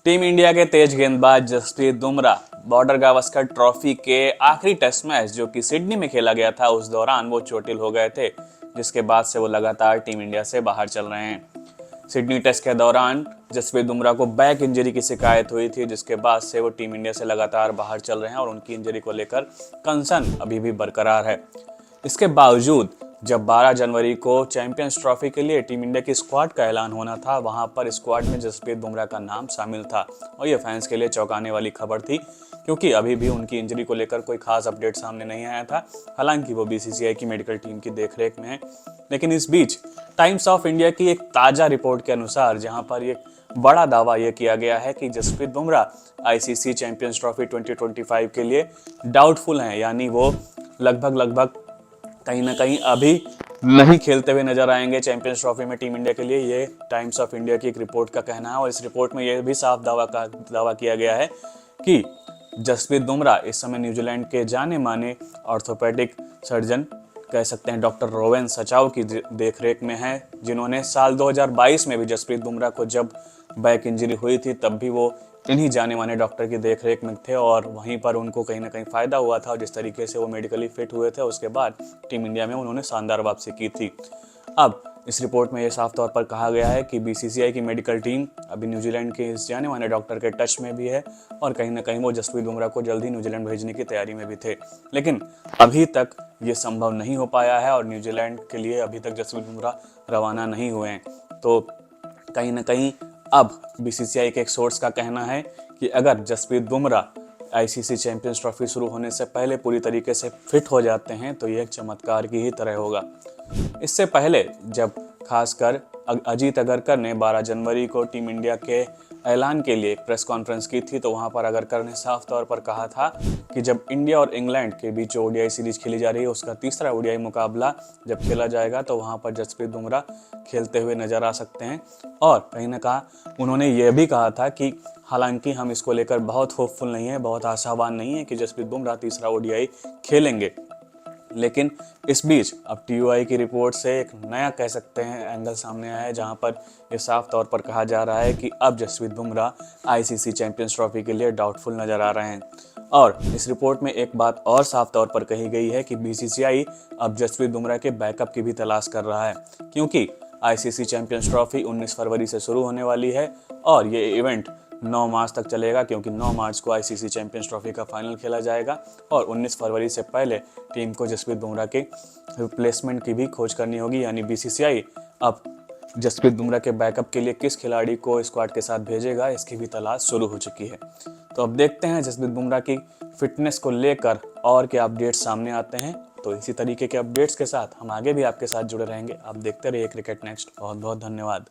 Team India के तेज गेंदबाज Jasprit Bumrah border Gavaskar trophy के आखिरी टेस्ट मैच जो कि सिडनी में खेला गया था उस दौरान वो चोटिल हो गए थे, जिसके बाद से वो लगातार टीम इंडिया से बाहर चल रहे हैं। सिडनी टेस्ट के दौरान जसप्रीत बुमराह को बैक इंजरी की शिकायत हुई थी, जिसके बाद से वो टीम इंडिया से लगातार बाहर चल रहे हैं और उनकी इंजरी को लेकर कंसर्न अभी भी बरकरार है। इसके बावजूद जब 12 जनवरी को चैंपियंस ट्रॉफी के लिए टीम इंडिया की स्क्वाड का ऐलान होना था, वहां पर स्क्वाड में जसप्रीत बुमराह का नाम शामिल था और ये फैंस के लिए चौंकाने वाली खबर थी, क्योंकि अभी भी उनकी इंजरी को लेकर कोई खास अपडेट सामने नहीं आया था। हालांकि वो बीसीसीआई की मेडिकल टीम की देखरेख में है। लेकिन इस बीच टाइम्स ऑफ इंडिया की एक ताजा रिपोर्ट के अनुसार, जहां पर एक बड़ा दावा यह किया गया है कि Jasprit Bumrah ICC champions trophy 2025 के लिए डाउटफुल हैं, यानी वो लगभग कहीं ना कहीं अभी नहीं खेलते हुए नजर आएंगे चैंपियंस ट्रॉफी में टीम इंडिया के लिए। ये टाइम्स ऑफ इंडिया की एक रिपोर्ट का कहना है और इस रिपोर्ट में यह भी साफ दावा किया गया है कि जसप्रीत बुमराह इस समय न्यूजीलैंड के जाने माने ऑर्थोपेडिक सर्जन कह सकते हैं डॉक्टर रोवेन सचाव की देखरेख में है, जिन्होंने साल 2022 में भी जसप्रीत बुमराह को जब बैक इंजरी हुई थी तब भी वो इन्हीं जाने माने डॉक्टर की देखरेख में थे और वहीं पर उनको कहीं ना कहीं फायदा हुआ था। और जिस तरीके से वो मेडिकली फिट हुए थे उसके बाद टीम इंडिया में उन्होंने शानदार वापसी की थी। अब इस रिपोर्ट में ये साफ तौर पर कहा गया है कि बीसीसीआई की मेडिकल टीम अभी न्यूजीलैंड के इस जाने माने डॉक्टर के टच में भी है और कहीं ना कहीं वो जसप्रीत बुमराह को जल्दी न्यूजीलैंड भेजने की तैयारी में भी थे। लेकिन अभी तक ये संभव नहीं हो पाया है और न्यूजीलैंड के लिए अभी तक जसप्रीत बुमराह रवाना नहीं हुए हैं। तो कहीं ना कहीं अब बीसीसीआई के एक सोर्स का कहना है कि अगर Jasprit Bumrah ICC champions trophy शुरू होने से पहले पूरी तरीके से फिट हो जाते हैं तो ये एक चमत्कार की ही तरह होगा। इससे पहले जब खासकर अजीत अगरकर ने 12 जनवरी को टीम इंडिया के ऐलान के लिए एक प्रेस कॉन्फ्रेंस की थी, तो वहां पर अगरकर ने साफ तौर पर कहा था कि जब इंडिया और इंग्लैंड के बीच ओडीआई सीरीज खेली जा रही है, उसका तीसरा ओडीआई मुकाबला जब खेला जाएगा तो वहां पर जसप्रीत बुमराह खेलते हुए नजर आ सकते हैं। और कहीं ना कहा उन्होंने ये भी कहा था कि हालांकि हम इसको लेकर बहुत होपफुल नहीं है, बहुत आशावान नहीं है कि जसप्रीत बुमराह तीसरा ओडीआई खेलेंगे। लेकिन इस बीच अब टीयूआई की रिपोर्ट से एक नया कह सकते हैं एंगल सामने आया है, जहां पर यह साफ तौर पर कहा जा रहा है कि अब Jasprit Bumrah ICC champions trophy के लिए डाउटफुल नजर आ रहे हैं। और इस रिपोर्ट में एक बात और साफ तौर पर कही गई है कि बीसीसीआई अब जसप्रीत बुमराह के बैकअप की भी तलाश कर रहा है, क्योंकि आईसीसी चैंपियंस ट्रॉफी 19 फरवरी से शुरू होने वाली है और ये इवेंट 9 मार्च तक चलेगा, क्योंकि 9 मार्च को आईसीसी चैंपियंस ट्रॉफी का फाइनल खेला जाएगा और 19 फरवरी से पहले टीम को जसप्रीत बुमराह के रिप्लेसमेंट की भी खोज करनी होगी। यानी बीसीसीआई अब जसप्रीत बुमराह के बैकअप के लिए किस खिलाड़ी को स्क्वाड के साथ भेजेगा, इसकी भी तलाश शुरू हो चुकी है। तो अब देखते हैं जसप्रीत बुमराह की फिटनेस को लेकर और क्या अपडेट्स सामने आते हैं। तो इसी तरीके के अपडेट्स के साथ हम आगे भी आपके साथ जुड़े रहेंगे। आप देखते रहिए क्रिकेट नेक्स्ट। बहुत बहुत धन्यवाद।